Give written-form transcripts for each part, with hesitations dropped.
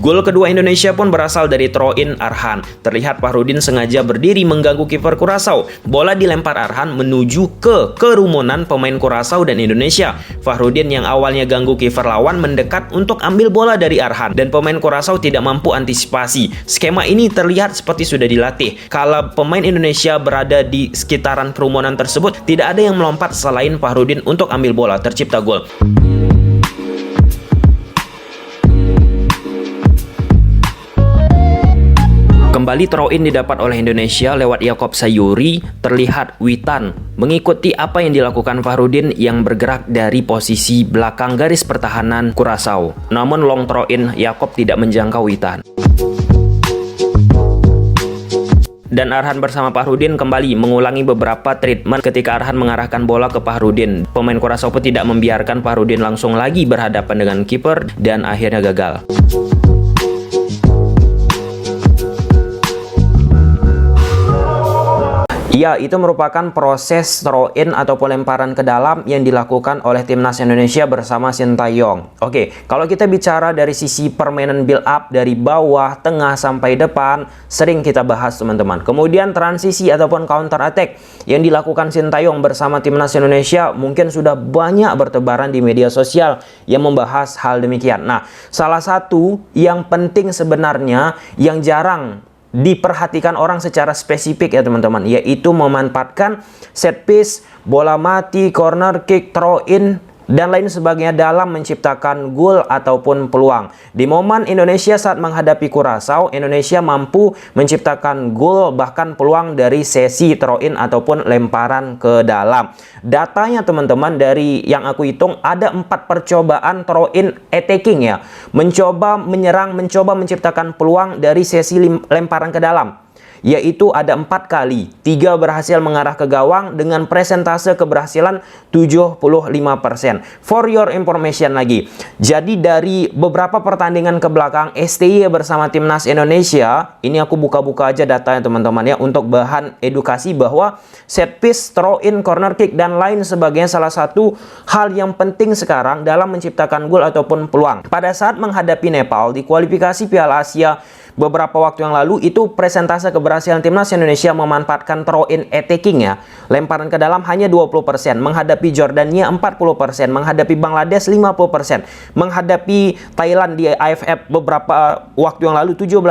Gol kedua Indonesia pun berasal dari throw-in Arhan. Terlihat Fahrudin sengaja berdiri mengganggu kiper Curaçao. Bola dilempar Arhan menuju ke kerumunan pemain Curaçao dan Indonesia. Fahrudin yang awalnya ganggu kiper lawan mendekat untuk ambil bola dari Arhan dan pemain Curaçao tidak mampu antisipasi. Skema ini terlihat seperti sudah dilatih. Kalau pemain Indonesia berada di sekitaran kerumunan tersebut, tidak ada yang melompat selain Fahrudin untuk ambil bola. Tercipta gol. Kembali throw-in didapat oleh Indonesia lewat Yaakob Sayuri. Terlihat Witan mengikuti apa yang dilakukan Fahrudin yang bergerak dari posisi belakang garis pertahanan Curaçao. Namun long throw-in Yaakob tidak menjangkau Witan. Dan Arhan bersama Fahrudin kembali mengulangi beberapa treatment ketika Arhan mengarahkan bola ke Fahrudin. Pemain Curaçao pun tidak membiarkan Fahrudin langsung lagi berhadapan dengan kiper dan akhirnya gagal. Ya, itu merupakan proses throw-in atau pelemparan ke dalam yang dilakukan oleh timnas Indonesia bersama Sintayong. Oke, kalau kita bicara dari sisi permainan build up dari bawah, tengah sampai depan, sering kita bahas teman-teman. Kemudian transisi ataupun counter attack yang dilakukan Sintayong bersama timnas Indonesia mungkin sudah banyak bertebaran di media sosial yang membahas hal demikian. Nah, salah satu yang penting sebenarnya yang jarang diperhatikan orang secara spesifik ya teman-teman, yaitu memanfaatkan set piece, bola mati, corner kick, throw in dan lain sebagainya dalam menciptakan gol ataupun peluang. Di momen Indonesia saat menghadapi Curaçao, Indonesia mampu menciptakan gol bahkan peluang dari sesi throw in ataupun lemparan ke dalam. Datanya teman-teman dari yang aku hitung ada 4 percobaan throw in attacking ya. Mencoba menyerang, mencoba menciptakan peluang dari sesi lemparan ke dalam. Yaitu ada 4 kali, 3 berhasil mengarah ke gawang dengan presentase keberhasilan 75%. For your information lagi, jadi dari beberapa pertandingan ke belakang STY bersama timnas Indonesia, ini aku buka-buka aja datanya teman-teman ya, untuk bahan edukasi bahwa set piece, throw in, corner kick dan lain sebagainya salah satu hal yang penting sekarang dalam menciptakan gol ataupun peluang. Pada saat menghadapi Nepal di kualifikasi Piala Asia beberapa waktu yang lalu, itu presentase keberhasilan timnas Indonesia memanfaatkan throw in attacking ya, lemparan ke dalam hanya 20%, menghadapi Jordania 40%, menghadapi Bangladesh 50%, menghadapi Thailand di AFF beberapa waktu yang lalu 17%,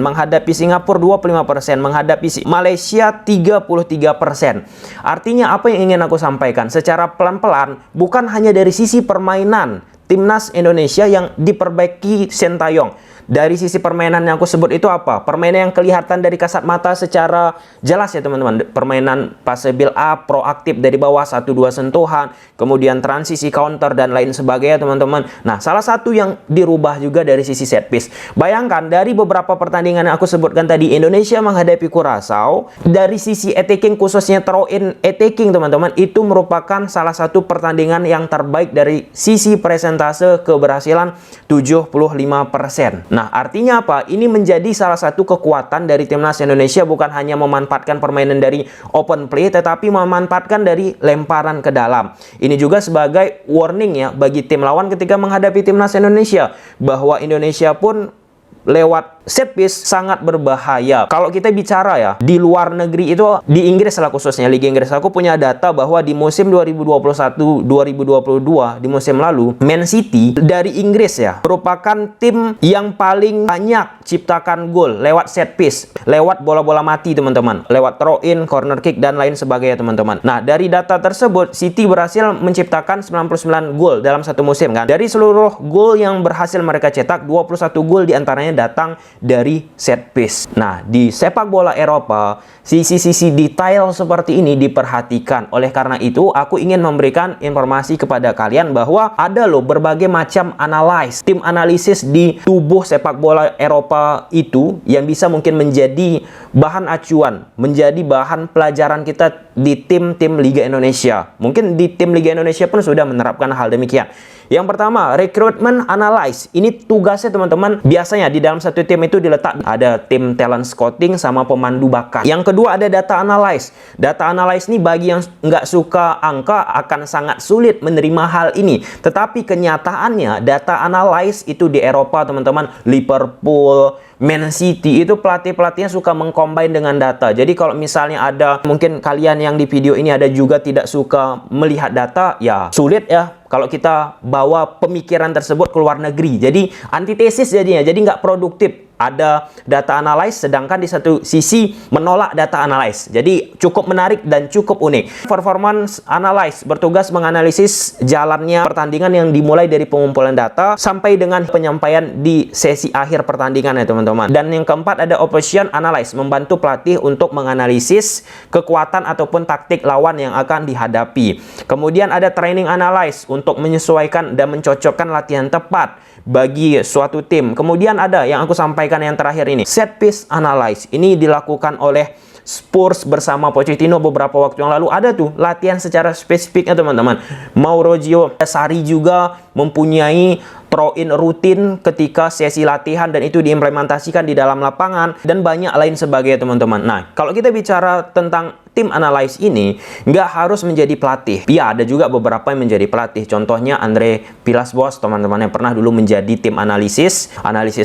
menghadapi Singapura 25%, menghadapi Malaysia 33%. Artinya apa yang ingin aku sampaikan secara pelan-pelan, bukan hanya dari sisi permainan timnas Indonesia yang diperbaiki Sintayong. Dari sisi permainan yang aku sebut itu apa? Permainan yang kelihatan dari kasat mata secara jelas ya teman-teman. Permainan fase build up, proaktif dari bawah 1-2 sentuhan, kemudian transisi counter dan lain sebagainya teman-teman. Nah, salah satu yang dirubah juga dari sisi set piece. Bayangkan dari beberapa pertandingan yang aku sebutkan tadi, Indonesia menghadapi Curaçao, dari sisi attacking khususnya throw in attacking teman-teman, itu merupakan salah satu pertandingan yang terbaik dari sisi presentase keberhasilan 75%. Nah, artinya apa? Ini menjadi salah satu kekuatan dari timnas Indonesia, bukan hanya memanfaatkan permainan dari open play, tetapi memanfaatkan dari lemparan ke dalam. Ini juga sebagai warning ya bagi tim lawan ketika menghadapi timnas Indonesia, bahwa Indonesia pun lewat set piece sangat berbahaya. Kalau kita bicara ya, di luar negeri itu, di Inggris lah khususnya, Liga Inggris, aku punya data bahwa di musim 2021-2022, di musim lalu, Man City dari Inggris ya, merupakan tim yang paling banyak ciptakan gol lewat set piece, lewat bola-bola mati teman-teman, lewat throw in, corner kick dan lain sebagainya teman-teman. Nah, dari data tersebut, City berhasil menciptakan 99 gol dalam satu musim kan. Dari seluruh gol yang berhasil mereka cetak, 21 gol diantaranya datang dari set piece. Nah, di sepak bola Eropa, sisi-sisi detail seperti ini diperhatikan. Oleh karena itu, aku ingin memberikan informasi kepada kalian bahwa ada loh berbagai macam tim analisis di tubuh sepak bola Eropa itu yang bisa mungkin menjadi bahan acuan, menjadi bahan pelajaran kita di tim-tim Liga Indonesia. Mungkin di tim Liga Indonesia pun sudah menerapkan hal demikian. Yang pertama, recruitment analyze. Ini tugasnya teman-teman, biasanya di dalam satu tim itu diletak ada tim talent scouting sama pemandu bakat. Yang kedua ada data analyze. Data analyze ini bagi yang nggak suka angka akan sangat sulit menerima hal ini. Tetapi kenyataannya data analyze itu di Eropa teman-teman, Liverpool, Man City itu pelatih-pelatihnya suka mengcombine dengan data. Jadi kalau misalnya ada, mungkin kalian yang di video ini ada juga tidak suka melihat data, ya sulit ya kalau kita bawa pemikiran tersebut ke luar negeri. Jadi antitesis jadinya, jadi nggak produktif. Ada data analyze, sedangkan di satu sisi menolak data analyze. Jadi cukup menarik dan cukup unik. Performance analyze bertugas menganalisis jalannya pertandingan yang dimulai dari pengumpulan data sampai dengan penyampaian di sesi akhir pertandingan ya teman-teman. Dan yang keempat ada option analyze, membantu pelatih untuk menganalisis kekuatan ataupun taktik lawan yang akan dihadapi. Kemudian ada training analyze untuk menyesuaikan dan mencocokkan latihan tepat bagi suatu tim. Kemudian ada yang aku sampaikan yang terakhir ini, set piece analyze. Ini dilakukan oleh Spurs bersama Pochettino beberapa waktu yang lalu. Ada tuh latihan secara spesifiknya teman-teman. Maurizio Sarri juga mempunyai throw-in rutin ketika sesi latihan dan itu diimplementasikan di dalam lapangan dan banyak lain sebagainya teman-teman. Nah, kalau kita bicara tentang tim analyze ini, nggak harus menjadi pelatih. Ya, ada juga beberapa yang menjadi pelatih. Contohnya Andre Villas-Boas, teman-teman yang pernah dulu menjadi tim analisis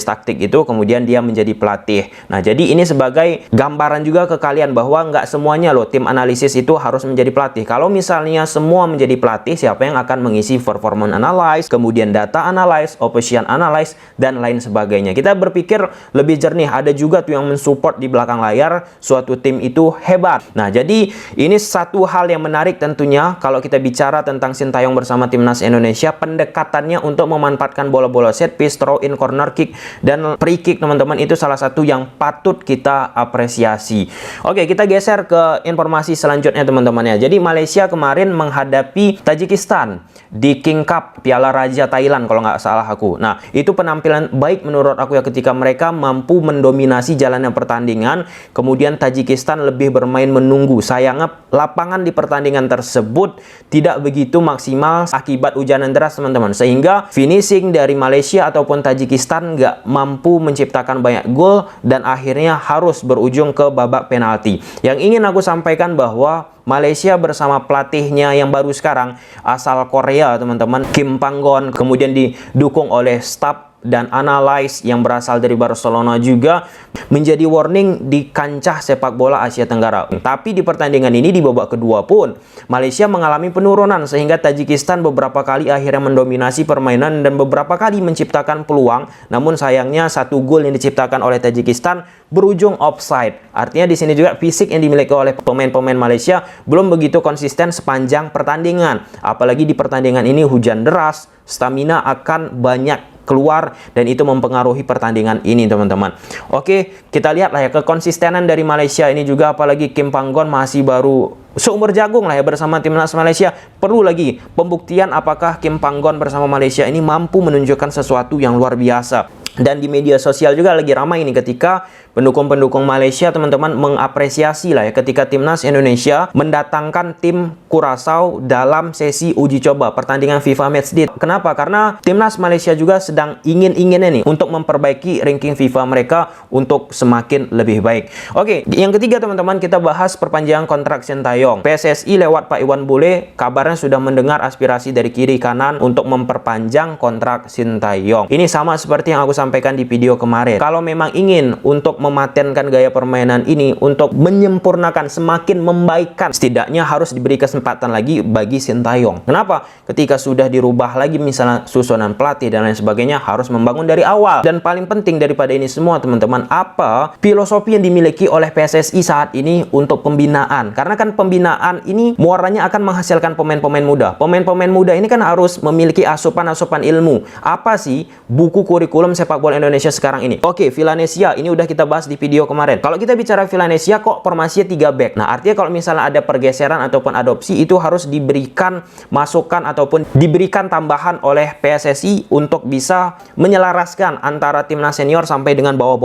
taktik itu, kemudian dia menjadi pelatih. Nah, jadi ini sebagai gambaran juga ke kalian bahwa nggak semuanya loh tim analisis itu harus menjadi pelatih. Kalau misalnya semua menjadi pelatih, siapa yang akan mengisi performance analyze, kemudian data analyze, option analyze, dan lain sebagainya. Kita berpikir lebih jernih. Ada juga tuh yang mensupport di belakang layar suatu tim itu hebat. Nah, jadi ini satu hal yang menarik tentunya kalau kita bicara tentang Sintayong bersama timnas Indonesia, pendekatannya untuk memanfaatkan bola-bola set piece, throw in, corner kick, dan free kick teman-teman, itu salah satu yang patut kita apresiasi. Oke, kita geser ke informasi selanjutnya teman-teman ya. Jadi Malaysia kemarin menghadapi Tajikistan di King Cup Piala Raja Thailand kalau nggak salah aku. Nah, itu penampilan baik menurut aku ya ketika mereka mampu mendominasi jalannya pertandingan. Kemudian Tajikistan lebih bermain menunggu. Sayangnya lapangan di pertandingan tersebut tidak begitu maksimal akibat hujan deras teman-teman. Sehingga finishing dari Malaysia ataupun Tajikistan nggak mampu menciptakan banyak gol dan akhirnya harus berujung ke babak penalti. Yang ingin aku sampaikan bahwa Malaysia bersama pelatihnya yang baru sekarang asal Korea teman-teman, Kim Panggon, kemudian didukung oleh staf dan analis yang berasal dari Barcelona juga menjadi warning di kancah sepak bola Asia Tenggara. Tapi di pertandingan ini di babak kedua pun Malaysia mengalami penurunan sehingga Tajikistan beberapa kali akhirnya mendominasi permainan dan beberapa kali menciptakan peluang. Namun sayangnya satu gol yang diciptakan oleh Tajikistan berujung offside. Artinya di sini juga fisik yang dimiliki oleh pemain-pemain Malaysia belum begitu konsisten sepanjang pertandingan. Apalagi di pertandingan ini hujan deras, stamina akan banyak keluar dan itu mempengaruhi pertandingan ini teman-teman. Oke, kita lihat lah ya kekonsistenan dari Malaysia ini juga, apalagi Kim Panggon masih baru seumur jagung lah ya bersama timnas Malaysia. Perlu lagi pembuktian apakah Kim Panggon bersama Malaysia ini mampu menunjukkan sesuatu yang luar biasa. Dan di media sosial juga lagi ramai ini ketika pendukung-pendukung Malaysia teman-teman mengapresiasi lah ya ketika timnas Indonesia mendatangkan tim Curaçao dalam sesi uji coba pertandingan FIFA Matchday. Kenapa? Karena timnas Malaysia juga sedang ingin-inginnya nih untuk memperbaiki ranking FIFA mereka untuk semakin lebih baik. Oke, yang ketiga teman-teman kita bahas perpanjangan kontrak Sintayong. PSSI lewat Pak Iwan Bule kabarnya sudah mendengar aspirasi dari kiri kanan untuk memperpanjang kontrak Sintayong. Ini sama seperti yang aku sampaikan di video kemarin. Kalau memang ingin untuk mematenkan gaya permainan ini, untuk menyempurnakan, semakin membaikkan, setidaknya harus diberi kesempatan lagi bagi Sintayong. Kenapa? Ketika sudah dirubah lagi misalnya susunan pelatih dan lain sebagainya, harus membangun dari awal. Dan paling penting daripada ini semua teman-teman, apa filosofi yang dimiliki oleh PSSI saat ini untuk pembinaan? Karena kan pembinaan ini muaranya akan menghasilkan pemain-pemain muda. Pemain-pemain muda ini kan harus memiliki asupan-asupan ilmu. Apa sih buku kurikulum sepak bola Indonesia sekarang ini? Oke, Villanesia ini udah kita bahas di video kemarin. Kalau kita bicara Villanesia kok formasinya 3 back. Nah, artinya kalau misalnya ada pergeseran ataupun adopsi itu harus diberikan masukan ataupun diberikan tambahan oleh PSSI untuk bisa menyelaraskan antara timnas senior sampai dengan bawah.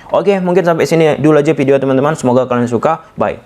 Oke, mungkin sampai sini dulu aja video teman-teman. Semoga kalian suka. Bye.